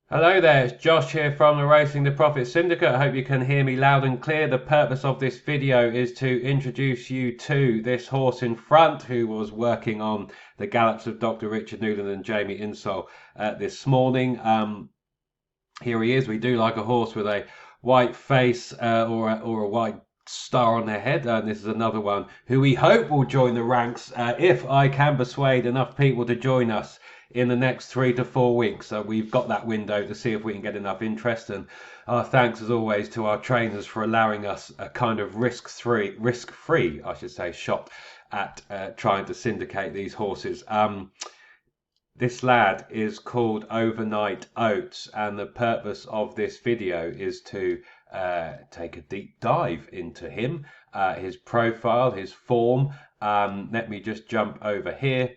Hello there, it's Josh here from the Racing the Profit Syndicate. I hope you can hear me loud and clear. The purpose of this video is to introduce you to this horse in front who was working on the gallops of Dr. Richard Newland and Jamie Insole this morning. Here he is. We do like a horse with a white face or a white star on their head, and this is another one who we hope will join the ranks if I can persuade enough people to join us in the next 3 to 4 weeks. So we've got that window to see if we can get enough interest, and our thanks as always to our trainers for allowing us a kind of risk-free I should say, shot at trying to syndicate these horses. This lad is called Overnight Oats, and the purpose of this video is to take a deep dive into him, his profile, his form. Let me just jump over here.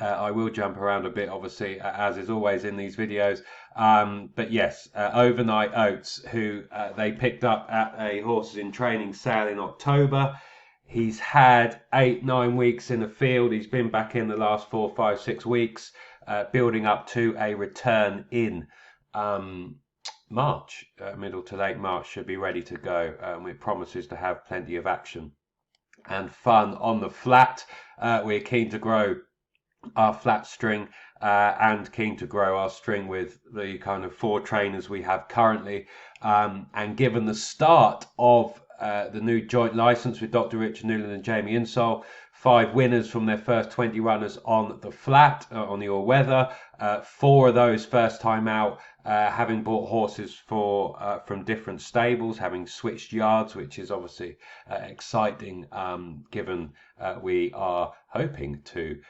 I will jump around a bit, obviously, as is always in these videos. But yes, Overnight Oats, who they picked up at a Horses in Training sale in October. He's had 8-9 weeks in the field. He's been back in the last 4, 5, 6 weeks, building up to a return in March. Middle to late March should be ready to go. It promises to have plenty of action and fun on the flat. We're keen to grow our flat string and keen to grow our string with the kind of 4 trainers we have currently. And given the start of the new joint license with Dr. Richard Newland and Jamie Insole, 5 winners from their first 20 runners on the flat, on the all-weather, 4 of those first time out, having bought horses from different stables, having switched yards, which is obviously exciting, given we are hoping to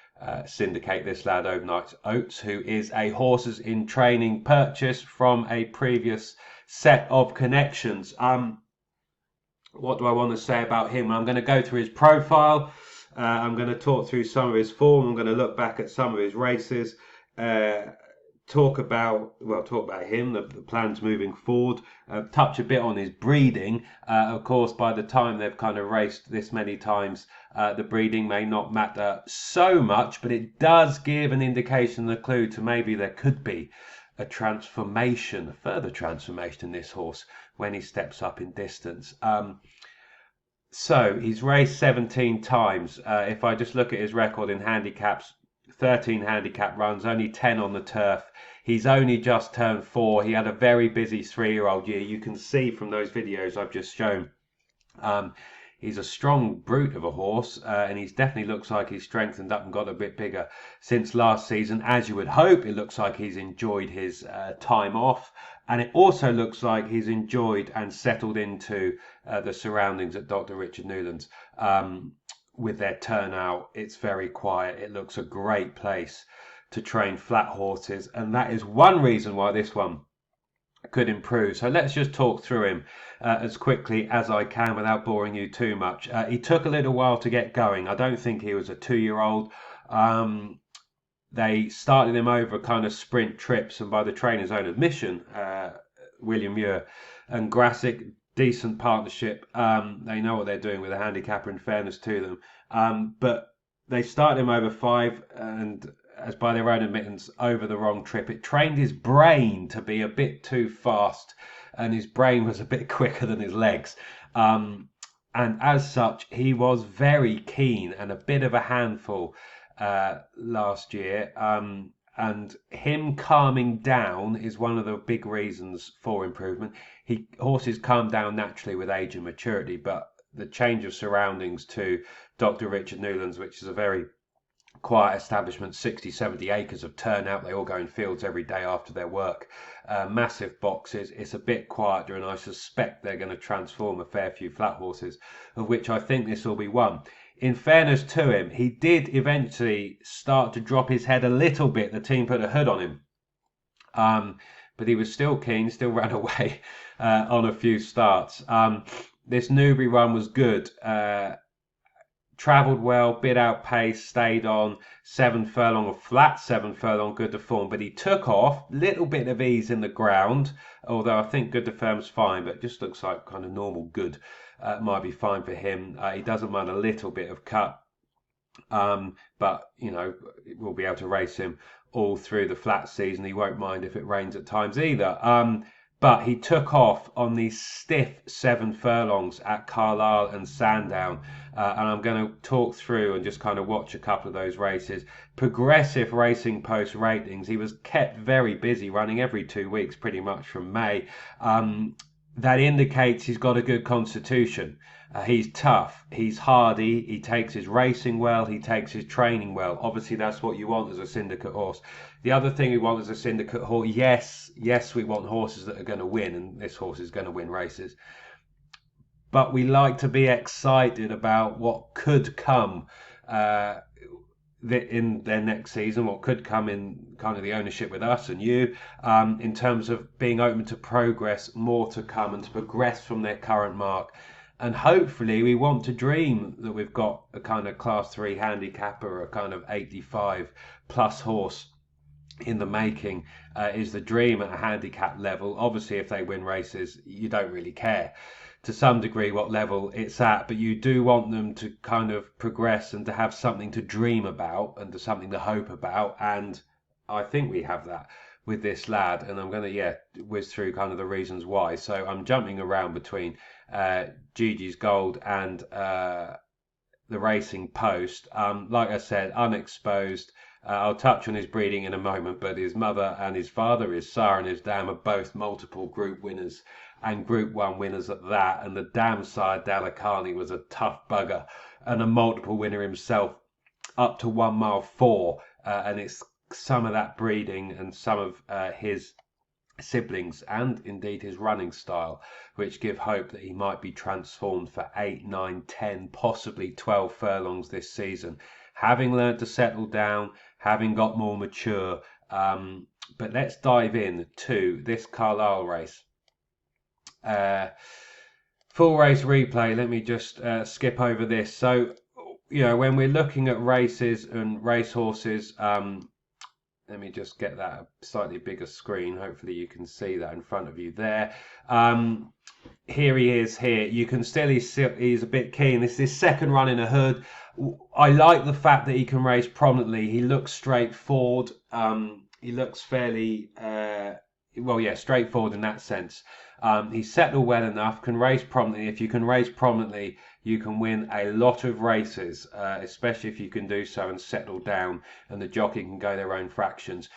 syndicate this lad Overnight Oats, who is a Horses in Training purchase from a previous set of connections. What do I want to say about him? I'm going to go through his profile. I'm going to talk through some of his form. I'm going to look back at some of his races. Talk about him, the plans moving forward. Touch a bit on his breeding. Of course, by the time they've kind of raced this many times, the breeding may not matter so much, but it does give an indication, a clue to maybe there could be a transformation, a further transformation in this horse when he steps up in distance. So he's raced 17 times. If I just look at his record in handicaps, 13 handicap runs, only 10 on the turf. He's only just turned 4. He had a very busy 3-year-old year. You can see from those videos I've just shown. He's a strong brute of a horse, and he definitely looks like he's strengthened up and got a bit bigger since last season. As you would hope, it looks like he's enjoyed his time off, and it also looks like he's enjoyed and settled into the surroundings at Dr. Richard Newland's. With their turnout, it's very quiet. It looks a great place to train flat horses, and that is one reason why this one could improve. So let's just talk through him as quickly as I can without boring you too much. He took a little while to get going. I don't think he was a 2-year-old. They started him over kind of sprint trips, and by the trainer's own admission, William Muir and Grassic, decent partnership. They know what they're doing with a handicapper, in fairness to them. But they started him over 5, and as by their own admittance, over the wrong trip. It trained his brain to be a bit too fast, and his brain was a bit quicker than his legs. And as such, he was very keen and a bit of a handful last year. And him calming down is one of the big reasons for improvement. Horses calm down naturally with age and maturity, but the change of surroundings to Dr. Richard Newland's, which is a very quiet establishment, 60-70 acres of turnout, they all go in fields every day after their work, massive boxes, it's a bit quieter, and I suspect they're going to transform a fair few flat horses, of which I think this will be one. In fairness to him, he did eventually start to drop his head a little bit. The team put a hood on him, but he was still keen, still ran away on a few starts. This Newbury run was good. Travelled well, bit out pace, stayed on 7 furlong of flat, 7 furlong good to form, but he took off, little bit of ease in the ground, although I think good to firm's fine, but it just looks like kind of normal good might be fine for him. He doesn't mind a little bit of cut, but you know, we'll be able to race him all through the flat season. He won't mind if it rains at times either. But he took off on these stiff 7 furlongs at Carlisle and Sandown. And I'm going to talk through and just kind of watch a couple of those races. Progressive Racing Post ratings. He was kept very busy, running every 2 weeks pretty much from May. That indicates he's got a good constitution. He's tough, he's hardy, he takes his racing well, he takes his training well. Obviously, that's what you want as a syndicate horse. The other thing we want as a syndicate horse, yes, we want horses that are going to win, and this horse is going to win races. But we like to be excited about what could come in their next season, what could come in kind of the ownership with us and you, in terms of being open to progress, more to come, and to progress from their current mark. And hopefully we want to dream that we've got a kind of class 3 handicapper, a kind of 85 plus horse in the making, is the dream at a handicap level. Obviously, if they win races, you don't really care to some degree what level it's at, but you do want them to kind of progress and to have something to dream about and to something to hope about. And I think we have that with this lad, and I'm going to whiz through kind of the reasons why. So I'm jumping around between Gigi's Gold and the Racing Post. Like I said, unexposed. I'll touch on his breeding in a moment, but his mother and his father, his sire and his dam, are both multiple group winners and Group 1 winners at that. And the dam side, Dalakani, was a tough bugger and a multiple winner himself, up to 1 mile 4. And it's some of that breeding and some of his siblings and indeed his running style which give hope that he might be transformed for 8, 9, 10, possibly 12 furlongs this season, having learned to settle down, having got more mature. But let's dive in to this Carlisle race. Full race replay. Let me just skip over this. So, you know, when we're looking at races and racehorses, let me just get that a slightly bigger screen. Hopefully you can see that in front of you there. Here he is here. You can still, he's a bit keen. This is his second run in a hood. I like the fact that he can race prominently. He looks straightforward. He looks fairly, straightforward in that sense. He's settled well enough, can race prominently. If you can race prominently, you can win a lot of races, especially if you can do so and settle down and the jockey can go their own fractions.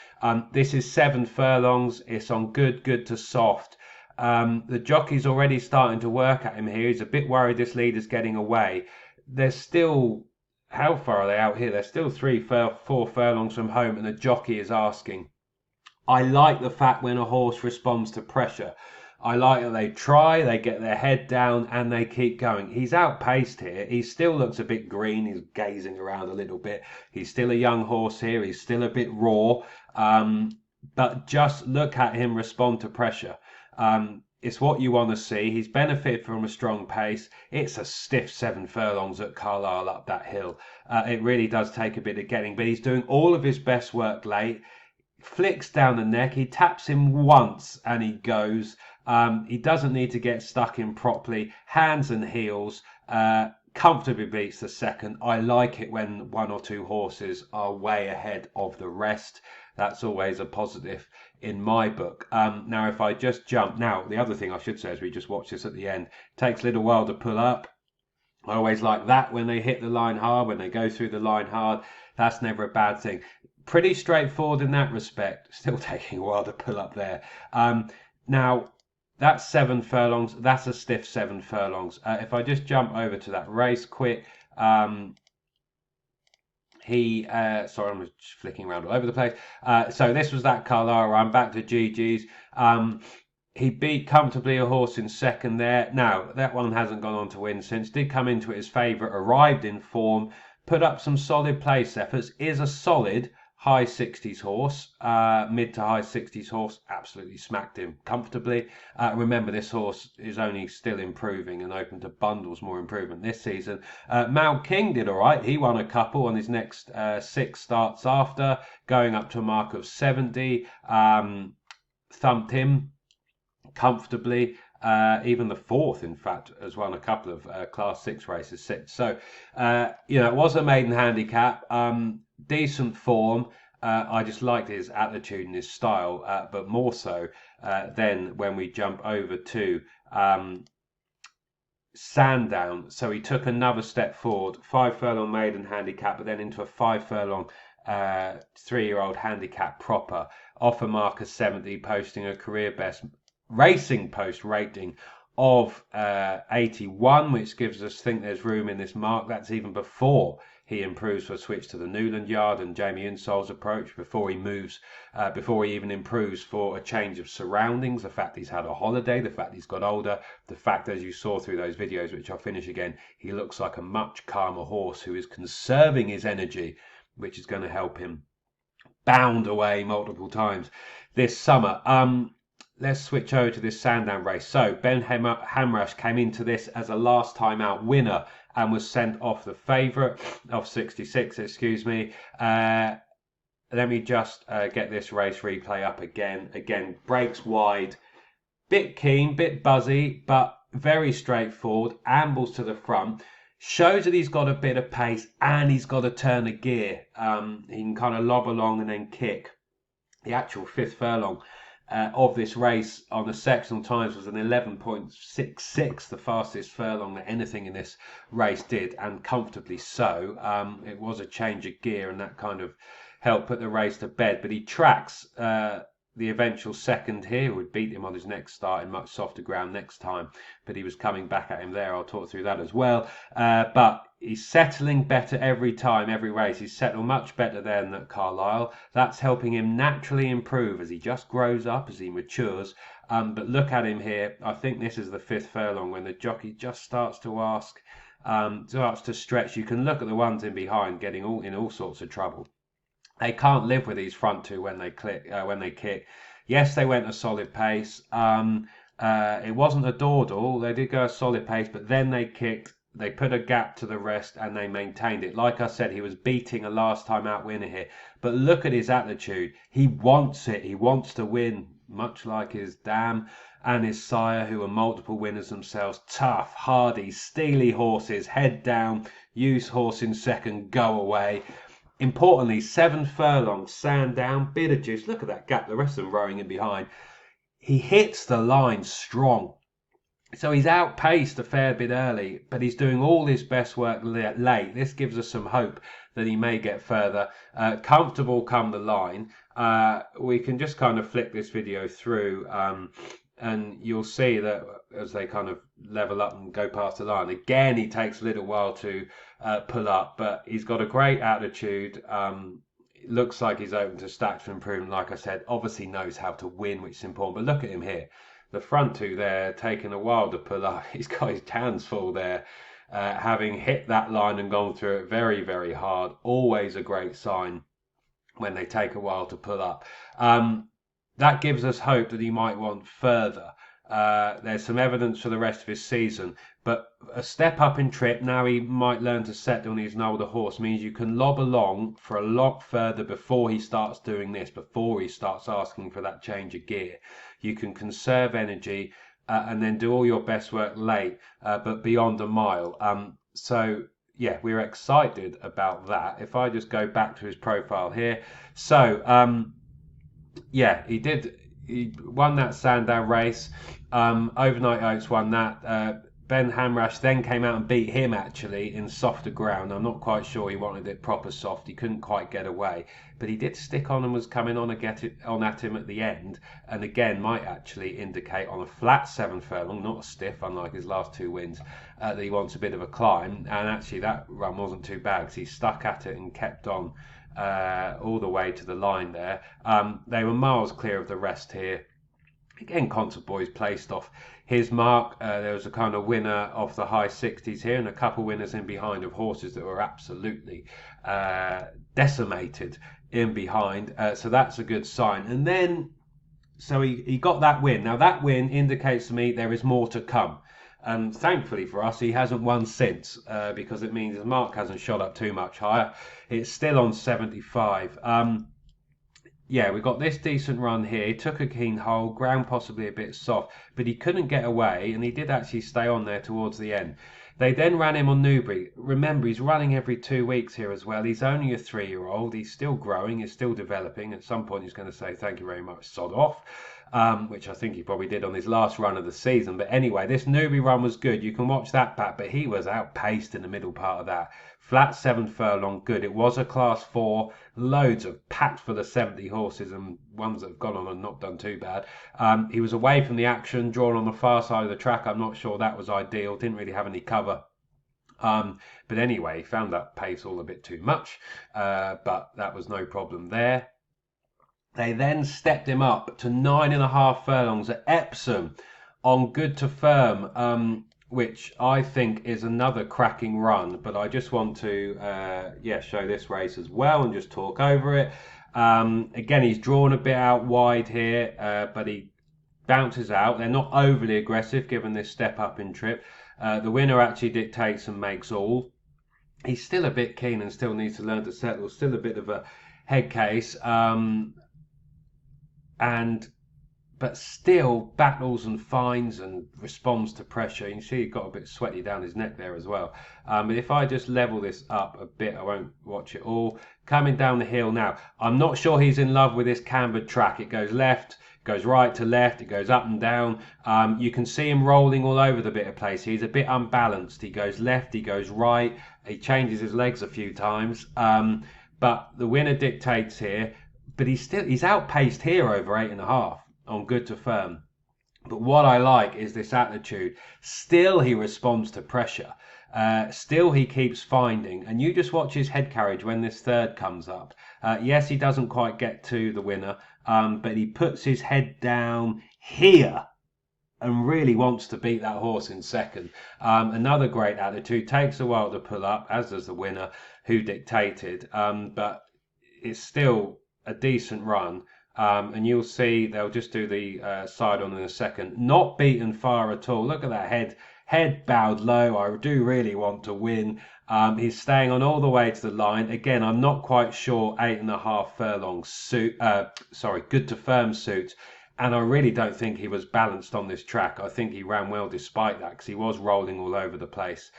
This is 7 furlongs. It's on good to soft. The jockey's already starting to work at him here. He's a bit worried this leader's getting away. There's still, how far are they out here? They're still 4 furlongs from home, and the jockey is asking. I like the fact when a horse responds to pressure. I like that they try, they get their head down, and they keep going. He's outpaced here. He still looks a bit green. He's gazing around a little bit. He's still a young horse here. He's still a bit raw. But just look at him respond to pressure. It's what you want to see. He's benefited from a strong pace. It's a stiff 7 furlongs at Carlisle up that hill. It really does take a bit of getting, but he's doing all of his best work late. Flicks down the neck. He taps him once and he goes. He doesn't need to get stuck in properly. Hands and heels. Comfortably beats the second. I like it when 1 or 2 horses are way ahead of the rest. That's always a positive in my book. Now, if I just jump. Now, the other thing I should say as we just watch this at the end, it takes a little while to pull up. I always like that when they hit the line hard, when they go through the line hard. That's never a bad thing. Pretty straightforward in that respect. Still taking a while to pull up there. Now, that's 7 furlongs. That's a stiff 7 furlongs. If I just jump over to that race quick. Sorry, I'm just flicking around all over the place. So this was that Carlisle run. Back to Gigi's. He beat comfortably a horse in second there. Now, that one hasn't gone on to win since. Did come into it as favourite. Arrived in form. Put up some solid place efforts. Is a solid high 60s horse, mid to high 60s horse. Absolutely smacked him comfortably. Remember, this horse is only still improving and open to bundles more improvement this season. Mount King did all right. He won a couple on his next 6 starts after, going up to a mark of 70. Thumped him comfortably. Even the 4th, in fact, has won a couple of Class 6 races. So, it was a maiden handicap. Decent form. I just liked his attitude and his style, but more so then when we jump over to Sandown. So he took another step forward, 5 furlong maiden handicap, but then into a 5 furlong 3-year-old handicap proper, off a mark of 70, posting a career best racing post rating of 81, which gives us think there's room in this mark. That's even before he improves for a switch to the Newland yard and Jamie Insol's approach, before he moves, before he even improves for a change of surroundings, the fact he's had a holiday, the fact he's got older, the fact, as you saw through those videos, which I'll finish again, he looks like a much calmer horse who is conserving his energy, which is going to help him bound away multiple times this summer. Let's switch over to this Sandown race. So Ben Hamrash came into this as a last time out winner and was sent off the favourite of 66, excuse me. Let me just get this race replay up again. Again, breaks wide, bit keen, bit buzzy, but very straightforward, ambles to the front, shows that he's got a bit of pace and he's got to turn a gear. He can kind of lob along and then kick. The actual 5th furlong of this race on the sectional times was an 11.66, the fastest furlong that anything in this race did, and comfortably so. It was a change of gear and that kind of helped put the race to bed, but he tracks the eventual second here, would beat him on his next start in much softer ground next time, but he was coming back at him there. I'll talk through that as well. But he's settling better every time, every race. He's settled much better there than at Carlisle. That's helping him naturally improve as he just grows up, as he matures. But look at him here. I think this is the 5th furlong when the jockey just starts to ask, starts to stretch. You can look at the ones in behind getting in all sorts of trouble. They can't live with these front two when they kick. Yes, they went a solid pace. It wasn't a dawdle. They did go a solid pace, but then they kicked. They put a gap to the rest and they maintained it. Like I said, he was beating a last time out winner here. But look at his attitude. He wants it. He wants to win, much like his dam and his sire, who are multiple winners themselves. Tough, hardy, steely horses. Head down, use horse in second, go away. Importantly, 7 furlongs, Sandown, bit of juice. Look at that gap, the rest of them rowing in behind. He hits the line strong. So he's outpaced a fair bit early, but he's doing all his best work late. This gives us some hope that he may get further. Comfortable come the line. We can just kind of flick this video through and you'll see that as they kind of level up and go past the line, again, he takes a little while to pull up, but he's got a great attitude. It looks like he's open to stacks for improvement. Like I said, obviously knows how to win, which is important. But look at him here. The front two there, taking a while to pull up. He's got his hands full there, having hit that line and gone through it very, very hard. Always a great sign when they take a while to pull up. That gives us hope that he might want further. There's some evidence for the rest of his season, but a step up in trip, now he might learn to settle when he's an older horse, means you can lob along for a lot further before he starts doing this, before he starts asking for that change of gear. You can conserve energy and then do all your best work late, but beyond a mile. So yeah, we're excited about that. If I just go back to his profile here. So yeah, he won that Sandown race. Overnight Oats won that. Ben Hamrash then came out and beat him actually in softer ground. I'm not quite sure he wanted it proper soft. He couldn't quite get away, but he did stick on and was coming on and get it on at him at the end. And again, might actually indicate on a flat 7 furlong, not a stiff, unlike his last 2 wins, that he wants a bit of a climb. And actually, that run wasn't too bad because he stuck at it and kept on all the way to the line there. They were miles clear of the rest here. Again, Concert Boys placed off his mark. There was a kind of winner of the high 60s here and a couple winners in behind of horses that were absolutely decimated in behind. So that's a good sign. And then, so he got that win. Now that win indicates to me there is more to come. And thankfully for us, he hasn't won since because it means his mark hasn't shot up too much higher. It's still on 75. Yeah, we got this decent run here. He took a keen hole, ground possibly a bit soft, but he couldn't get away, and he did actually stay on there towards the end. They then ran him on Newbury. Remember, he's running every 2 weeks here as well. He's only a 3-year-old. He's still growing. He's still developing. At some point, he's going to say, thank you very much, sod off, which I think he probably did on his last run of the season. But anyway, this Newbury run was good. You can watch that back, but he was outpaced in the middle part of that. Flat 7 furlong, good. It was a class 4, loads of packed for the 70 horses and ones that have gone on and not done too bad. He was away from the action, drawn on the far side of the track. I'm not sure that was ideal. Didn't really have any cover. But anyway, found that pace all a bit too much, but that was no problem there. They then stepped him up to 9.5 furlongs at Epsom on Good to Firm, which I think is another cracking run. But I just want to show this race as well and just talk over it. Again, he's drawn a bit out wide here, but he bounces out. They're not overly aggressive given this step up in trip. The winner actually dictates and makes all. He's still a bit keen and still needs to learn to settle. Still a bit of a head case. But still battles and finds and responds to pressure. You can see he got a bit sweaty down his neck there as well. But if I just level this up a bit, I won't watch it all. Coming down the hill now. I'm not sure he's in love with this cambered track. It goes left, goes right to left, it goes up and down. You can see him rolling all over the bit of place. He's a bit unbalanced. He goes left, he goes right. He changes his legs a few times. But the winner dictates here. But he's outpaced here over 8.5 on Good to Firm. But what I like is this attitude. Still he responds to pressure. Still he keeps finding. And you just watch his head carriage when this third comes up. Yes, he doesn't quite get to the winner, but he puts his head down here and really wants to beat that horse in second. Another great attitude. Takes a while to pull up, as does the winner who dictated. But it's still a decent run. And you'll see they'll just do the side on in a second. Not beaten far at all. Look at that head bowed low. I do really want to win. He's staying on all the way to the line. Again, I'm not quite sure 8.5 furlong suit. Good to Firm suit. And I really don't think he was balanced on this track. I think he ran well despite that because he was rolling all over the place.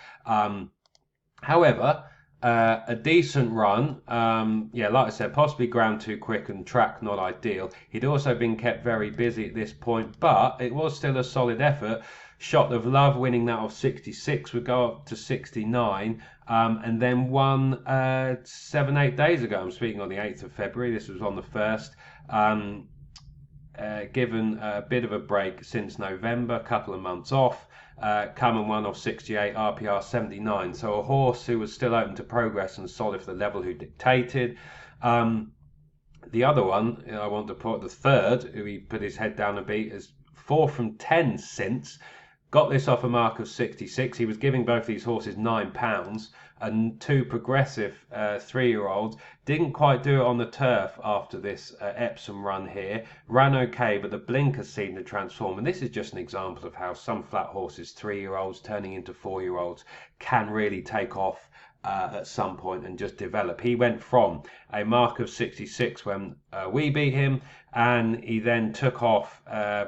However, a decent run. Like I said, possibly ground too quick and track not ideal. He'd also been kept very busy at this point, but it was still a solid effort. Shot of Love winning that off 66 would go up to 69, and then won 7-8 days ago. I'm speaking on the 8th of February. This was on the 1st. Given a bit of a break since November, a couple of months off. Come and won off 68, RPR 79. So a horse who was still open to progress and solid for the level who dictated. The other one, I want to put the third, who he put his head down and beat, is 4 from 10 since. Got this off a mark of 66. He was giving both these horses £9. And 2 progressive 3-year-olds. Didn't quite do it on the turf after this Epsom run here. Ran okay, but the blinkers seemed to transform. And this is just an example of how some flat horses, 3-year-olds turning into 4-year-olds, can really take off at some point and just develop. He went from a mark of 66 when we beat him, and he then took off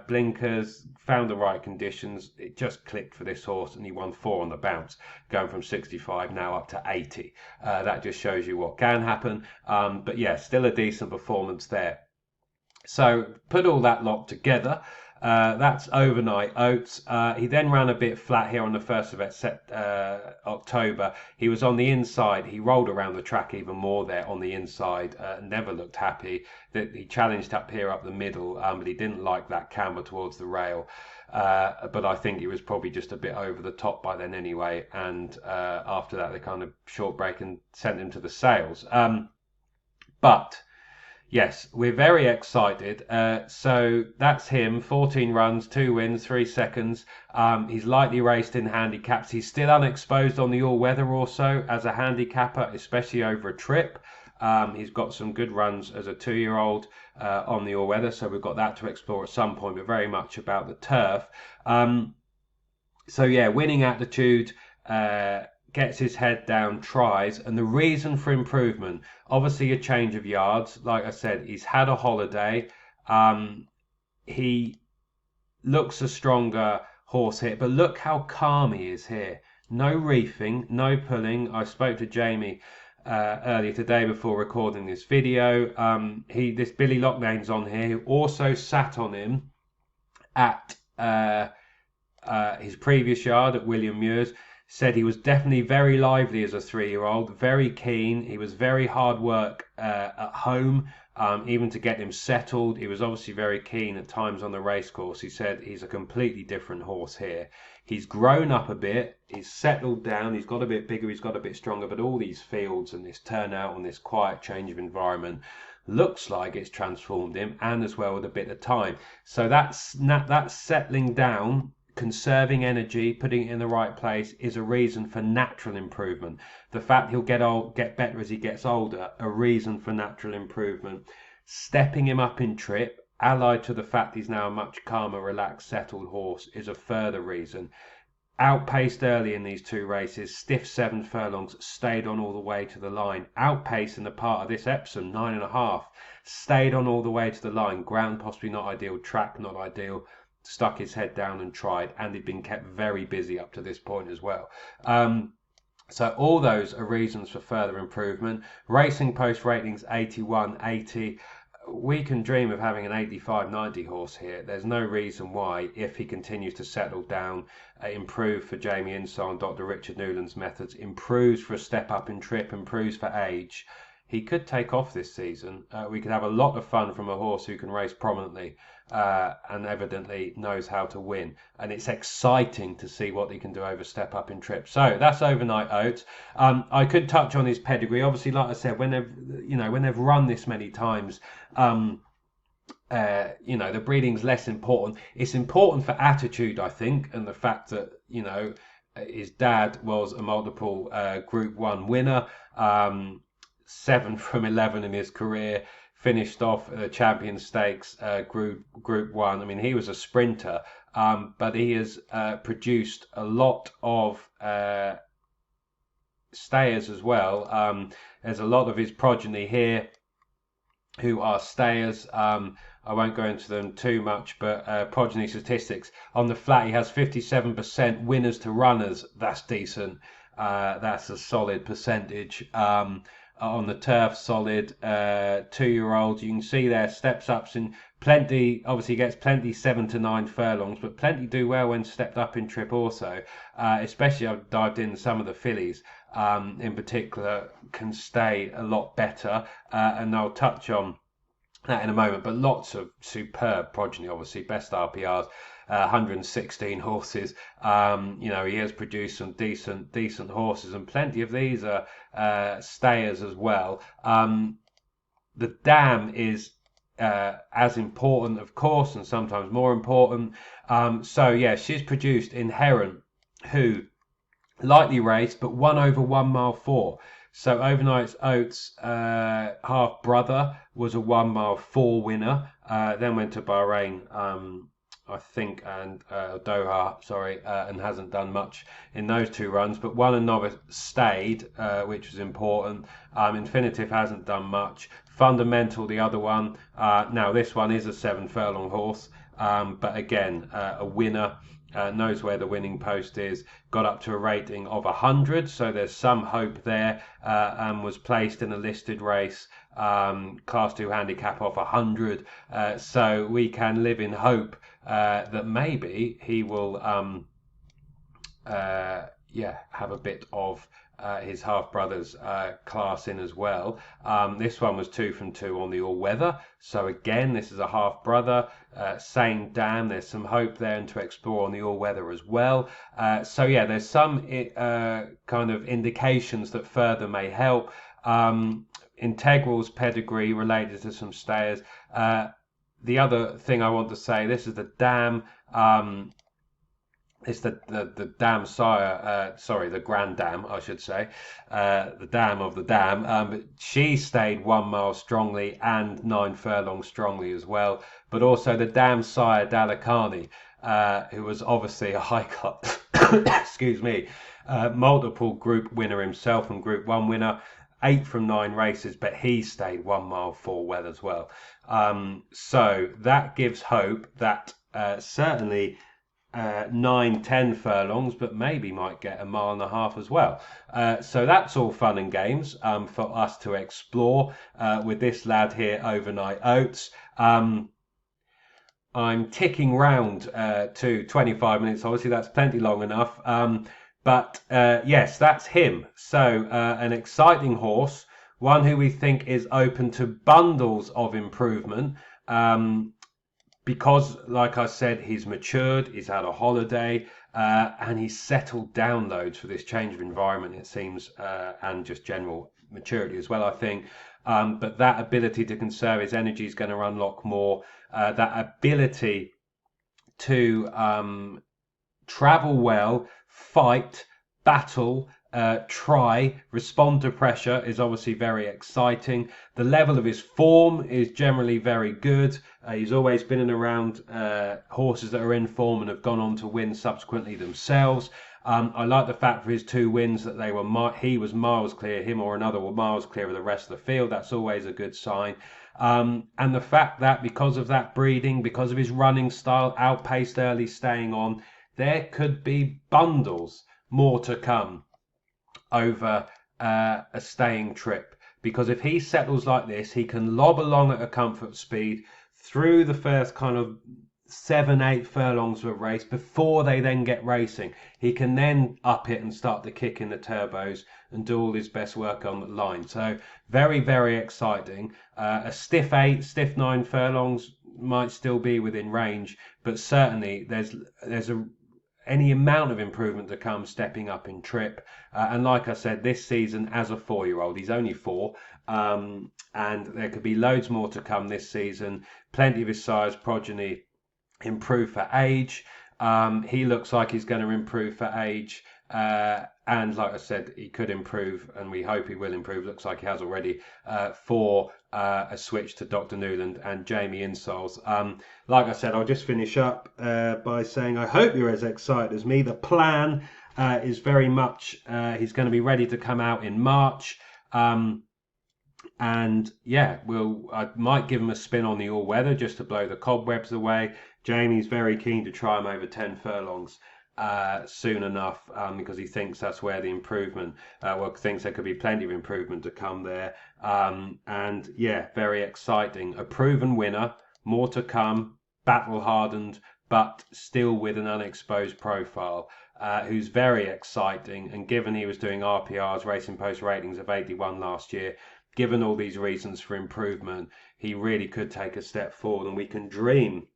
blinkers, found the right conditions. It just clicked for this horse, and he won 4 on the bounce, going from 65 now up to 80. That just shows you what can happen. But yeah, still a decent performance there. So put all that lot together. That's overnight Oats. He then ran a bit flat here on the 1st of October. He was on the inside. He rolled around the track even more there on the inside. Never looked happy. He challenged up here up the middle, but he didn't like that camber towards the rail. But I think he was probably just a bit over the top by then anyway. And after that, they kind of short break and sent him to the sales. But yes, we're very excited. So that's him. 14 runs, 2 wins, 3 seconds. He's lightly raced in handicaps. He's still unexposed on the all-weather also as a handicapper, especially over a trip. He's got some good runs as a 2-year-old on the all-weather, so we've got that to explore at some point, but very much about the turf. So yeah, winning attitude, gets his head down, tries, and the reason for improvement, obviously a change of yards. Like I said, he's had a holiday. He looks a stronger horse here, but look how calm he is here. No reefing, no pulling. I spoke to Jamie earlier today before recording this video. This Billy Lochnane's on here, who also sat on him at his previous yard at William Muir's. Said he was definitely very lively as a 3-year-old, very keen. He was very hard work at home, even to get him settled. He was obviously very keen at times on the racecourse. He said he's a completely different horse here. He's grown up a bit, he's settled down, he's got a bit bigger, he's got a bit stronger, but all these fields and this turnout and this quiet change of environment looks like it's transformed him, and as well with a bit of time. So that's settling down, conserving energy, putting it in the right place is a reason for natural improvement. The fact he'll get better as he gets older, a reason for natural improvement. Stepping him up in trip, allied to the fact he's now a much calmer, relaxed, settled horse, is a further reason. Outpaced early in these 2 races, stiff 7 furlongs, stayed on all the way to the line. Outpaced in the part of this Epsom, 9.5, stayed on all the way to the line. Ground possibly not ideal, track not ideal. Stuck his head down and tried, and he'd been kept very busy up to this point as well. So all those are reasons for further improvement. Racing Post ratings 81, 80. We can dream of having an 85, 90 horse here. There's no reason why, if he continues to settle down, improve for Jamie Insall and Dr. Richard Newland's methods, improves for a step up in trip, improves for age, he could take off this season. We could have a lot of fun from a horse who can race prominently and evidently knows how to win. And it's exciting to see what he can do over step up in trip. So that's Overnight Oats. I could touch on his pedigree. Obviously, like I said, when they've run this many times, the breeding's less important. It's important for attitude, I think, and the fact that his dad was a multiple Group 1 winner. 7 from 11 in his career, finished off the Champion Stakes Group 1. I mean, he was a sprinter, but he has produced a lot of stayers as well. There's a lot of his progeny here who are stayers. I won't go into them too much, but progeny statistics. On the flat, he has 57% winners to runners. That's decent. That's a solid percentage. On the turf, solid. 2-year-olds, you can see there steps ups in plenty. Obviously gets plenty 7 to 9 furlongs, but plenty do well when stepped up in trip also. Especially I've dived in some of the fillies in particular can stay a lot better, and I'll touch on that in a moment. But lots of superb progeny, obviously best RPRs. 116 horses. He has produced some decent horses, and plenty of these are stayers as well. The dam is as important, of course, and sometimes more important. So yeah, she's produced Inherent, who lightly raced but won over 1 mile 4. So Overnight Oats' half brother was a 1 mile 4 winner. Then went to Bahrain, I think, and Doha, and hasn't done much in those 2 runs, but won a novice, stayed, which was important. Infinitive hasn't done much. Fundamental, the other one. Now this one is a 7 furlong horse, but again, a winner. Knows where the winning post is, got up to a rating of 100, so there's some hope there, and was placed in a listed race, class 2 handicap off 100, so we can live in hope that maybe he will have a bit of his half brother's class in as well. This one was 2 from 2 on the all-weather, so again this is a half brother, same dam. There's some hope there and to explore on the all-weather as well. So yeah, there's some kind of indications that further may help. Integral's pedigree related to some stayers. The other thing I want to say, this is the dam. It's the dam sire, the grand dam, I should say, the dam of the dam. But she stayed 1 mile strongly and 9 furlongs strongly as well. But also the dam sire, Dalakani, who was obviously a high cut, excuse me, multiple group winner himself and Group 1 winner. 8 from 9 races, but he stayed 1 mile 4 well as well. So that gives hope that certainly 9, 10 furlongs, but maybe might get a mile and a half as well. So that's all fun and games for us to explore with this lad here, Overnight Oats. I'm ticking round to 25 minutes. Obviously, that's plenty long enough. But yes, that's him. So an exciting horse, one who we think is open to bundles of improvement. Because, like I said, he's matured, he's had a holiday, and he's settled down loads for this change of environment, it seems, and just general maturity as well, I think. But that ability to conserve his energy is going to unlock more. That ability to travel well, fight, battle, try, respond to pressure is obviously very exciting. The level of his form is generally very good. He's always been in around horses that are in form and have gone on to win subsequently themselves. I like the fact for his 2 wins that they were he was miles clear, him or another were miles clear of the rest of the field. That's always a good sign. And the fact that because of that breeding, because of his running style, outpaced early, staying on, there could be bundles more to come over a staying trip, because if he settles like this, he can lob along at a comfort speed through the first kind of 7, 8 furlongs of a race before they then get racing. He can then up it and start to kick in the turbos and do all his best work on the line. So very, very exciting. A stiff 8, stiff 9 furlongs might still be within range, but certainly there's any amount of improvement to come stepping up in trip. And like I said, this season as a 4-year-old, he's only 4, and there could be loads more to come this season. Plenty of his size progeny improve for age. He looks like he's going to improve for age. And like I said, he could improve, and we hope he will improve. Looks like he has already for a switch to Dr. Newland and Jamie Insoles. Like I said, I'll just finish up by saying I hope you're as excited as me. The plan is very much he's going to be ready to come out in March. And yeah, I might give him a spin on the all-weather just to blow the cobwebs away. Jamie's very keen to try him over 10 furlongs soon enough, because he thinks that's where the improvement, thinks there could be plenty of improvement to come there. And yeah, very exciting. A proven winner, more to come, battle hardened, but still with an unexposed profile, who's very exciting. And given he was doing RPRs, Racing Post ratings of 81 last year, given all these reasons for improvement, he really could take a step forward, and we can dream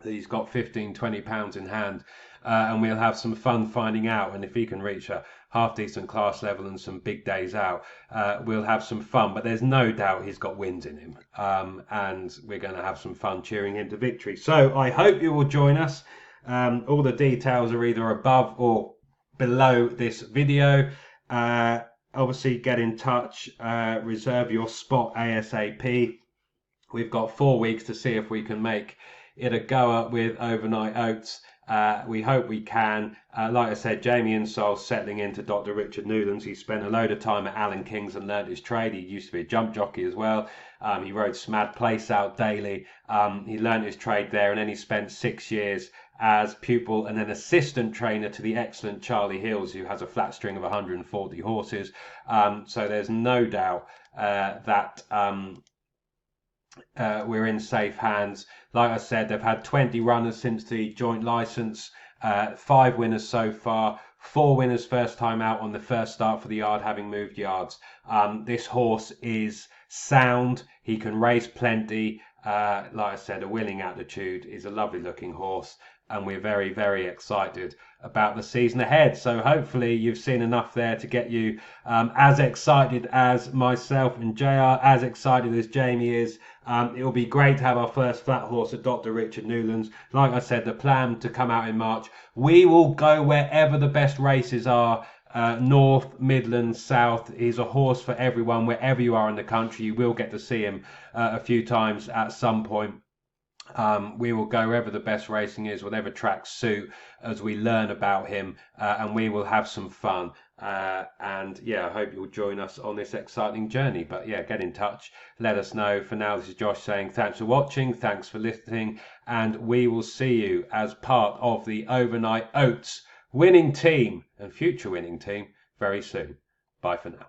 that he's got 15-20 pounds in hand, and we'll have some fun finding out. And if he can reach a half decent class level and some big days out, we'll have some fun. But there's no doubt he's got wins in him, and we're going to have some fun cheering him to victory. So I hope you will join us. All the details are either above or below this video. Obviously get in touch, reserve your spot ASAP. We've got 4 weeks to see if we can make it a goer with Overnight Oats. We hope we can. Like I said, Jamie Insoles settling into Dr. Richard Newlands. He spent a load of time at Alan King's and learnt his trade. He used to be a jump jockey as well. He rode Smad Place out daily. He learnt his trade there, and then he spent 6 years as pupil and then assistant trainer to the excellent Charlie Hills, who has a flat string of 140 horses. So there's no doubt that we're in safe hands. Like I said, they've had 20 runners since the joint license, 5 winners so far, 4 winners first time out on the first start for the yard, having moved yards. This horse is sound. He can race plenty. Like I said, a willing attitude. Is a lovely looking horse, and we're very, very excited about the season ahead. So hopefully you've seen enough there to get you as excited as myself and JR, as excited as Jamie is. It will be great to have our first flat horse at Dr. Richard Newlands. Like I said, the plan to come out in March. We will go wherever the best races are. North, Midlands, South. He's a horse for everyone. Wherever you are in the country, you will get to see him a few times at some point. We will go wherever the best racing is, whatever tracks suit, as we learn about him, and we will have some fun. And yeah, I hope you'll join us on this exciting journey. But yeah, get in touch, let us know. For now, this is Josh saying thanks for watching, thanks for listening, and we will see you as part of the Overnight Oats winning team and future winning team very soon. Bye for now.